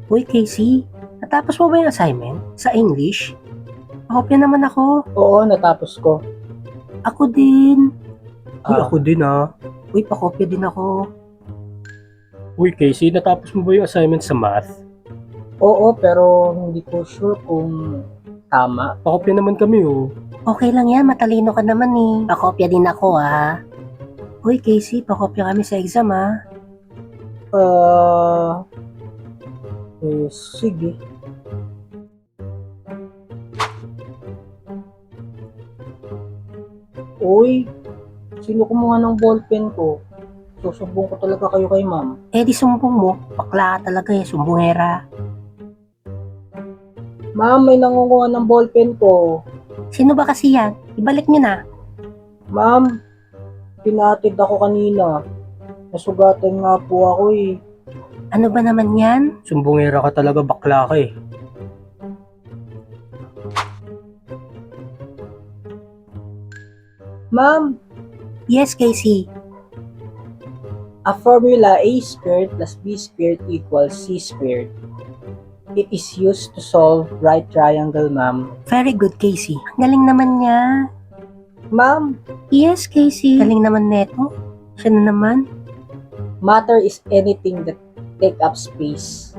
Uy, Casey, natapos mo ba yung assignment sa English? Pakopya naman ako. Oo, natapos ko. Ako din. Uy, Ah. ako din ah. Uy, pakopya din ako. Uy, Casey, natapos mo ba yung assignment sa math? Oo, pero hindi ko sure kung tama. Pakopya naman kami oh. Okay lang yan, matalino ka naman eh. Pakopya din ako ah. Uy, Casey, pakopya kami sa exam ah. Sige. Uy, sino kumuha ng ballpen ko? Susumbong ko talaga kayo kay ma'am. Eh di sumbong mo, bakla ka talaga eh, sumbongera. Ma'am, may nangunguha ng ballpen ko. Sino ba kasi yan? Ibalik nyo na. Ma'am, pinatid ako kanina. Nasugatan nga po ako eh. Ano ba naman yan? Sumbongera ka talaga, bakla ka eh. Ma'am, Yes, Casey. a formula A squared plus B squared equals C squared. It is used to solve right triangle, ma'am. Very good, Casey. Galing naman niya. Ma'am, Yes, Casey. Galing naman neto. Siya na naman. matter is anything that take up space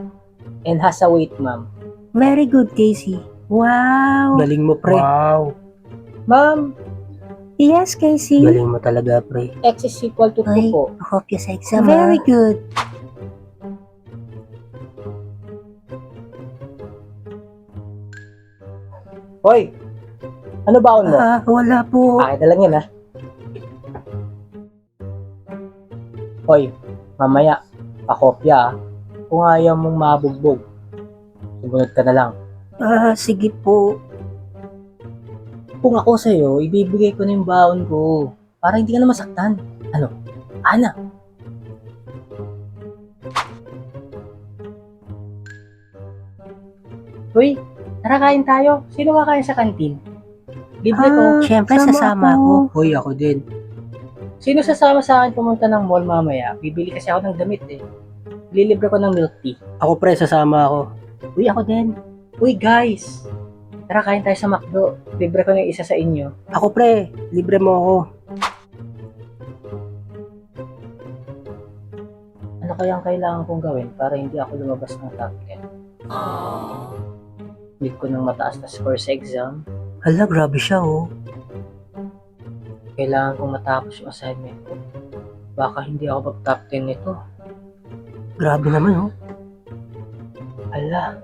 and has a weight, ma'am. Very good, Casey. Wow. Galing mo, pre. Wow. Ma'am, Yes, Casey. Galing mo talaga, pre. x is equal to 2 Ay, po. pakopya sa exam. Very good. Hoy, ano baon mo? Wala po. Akin na lang yan, ha? Hoy, mamaya, pakopya, ha? Kung ayaw mong mabugbog, sumunod ka na lang. Sige po. Kung ako sa'yo, ibibigay ko na yung baon ko para hindi ka na masaktan. Ano? Ana? Hoy, tara kain tayo. Sino kakain sa kantin? Libre ko. Siyempre, sasama ako. Hoy, ako din. Sino sasama sa akin pumunta ng mall mamaya? Bibili kasi ako ng damit eh. Lilibre ko ng milk tea. Ako, pre, sasama ako. Uy, ako din. Uy, guys. Tara kain tayo sa McDo. Libre ko ng isa sa inyo. Ako, pre, libre mo ako. Ano kaya ang kailangan kong gawin para hindi ako lumabas ng top 10? Need ko ng mataas na score sa exam. Hala, grabe siya oh. Kailangan kong matapos yung assignment ko. Baka hindi ako mag-top 10 nito. Grabe naman oh. Ala.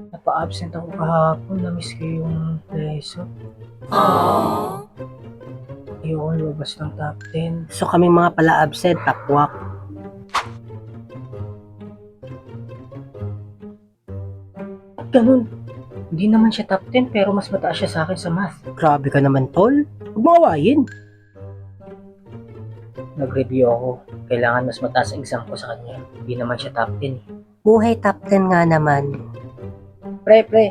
Napa-absent ako kahapon. Na-miss ko yung lesson. Ayoko lumabas ng top 10. So kami mga pala absent, takwak. Ganun. Hindi naman siya top 10 pero mas mataas siya sa akin sa math. Grabe ka naman, tol. Huwag mo awayin. Nag-review ako. Kailangan mas mataas ang exam ko sa kanya. Hindi naman siya top 10 eh. Buhay top 10 nga naman. Pre.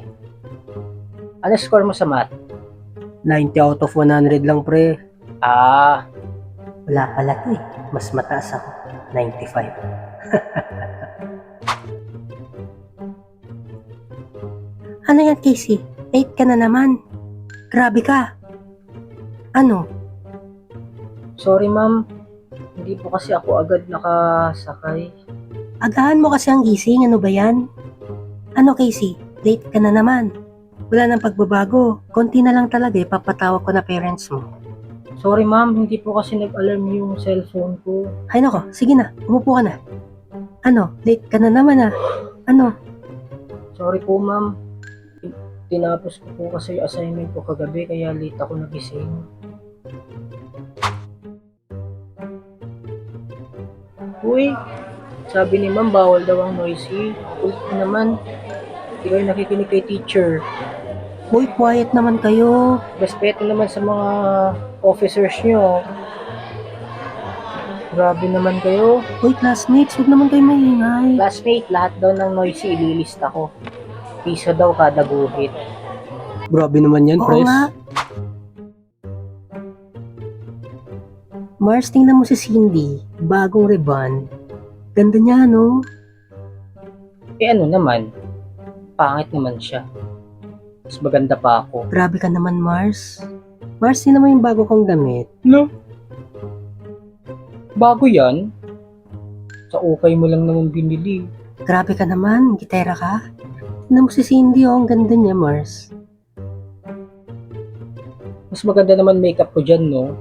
Ano score mo sa math? 90 out of 100 lang, pre. Ah, Wala pala to eh. Mas mataas ako. 95. Ano yan, Casey? 8 ka na naman. Grabe ka. Ano? sorry ma'am. Hindi po kasi ako agad nakasakay. Agahan mo kasi ang gising. Ano ba yan? Ano, Casey? Late ka na naman. Wala nang pagbabago. Konti na lang talaga eh. Papatawag ko na parents mo. Sorry ma'am, hindi po kasi nag-alarm yung cellphone ko. Ay nako, sige na. Umupo ka na. Ano? Late ka na naman ah. Ano? Sorry po ma'am. Tinapos ko po kasi yung assignment ko kagabi kaya late ako nagising. Uy, sabi ni ma'am bawal daw ang noisy. Ulit naman. Hindi kayo nakikinig kay teacher. Uy, quiet naman kayo. Respeto naman sa mga officers nyo. Grabe naman kayo. Uy, classmates, huwag naman kayo maingay. Classmate, lahat daw ng noisy ililista ko. Piso daw kada guhit. Grabe naman yan, Oo pres. nga. Mars, tingnan mo si Cindy. Bagong rebond. Ganda niya, no? Eh ano naman, pangit naman siya. Mas maganda pa ako. Grabe ka naman, Mars. Mars, tingnan mo yung bago kong damit. No? Bago yan? Sa ukay mo lang naman binili. Grabe ka naman, gitera ka. Tingnan mo si Cindy, oh. Ang ganda niya, Mars. Mas maganda naman makeup ko dyan, no?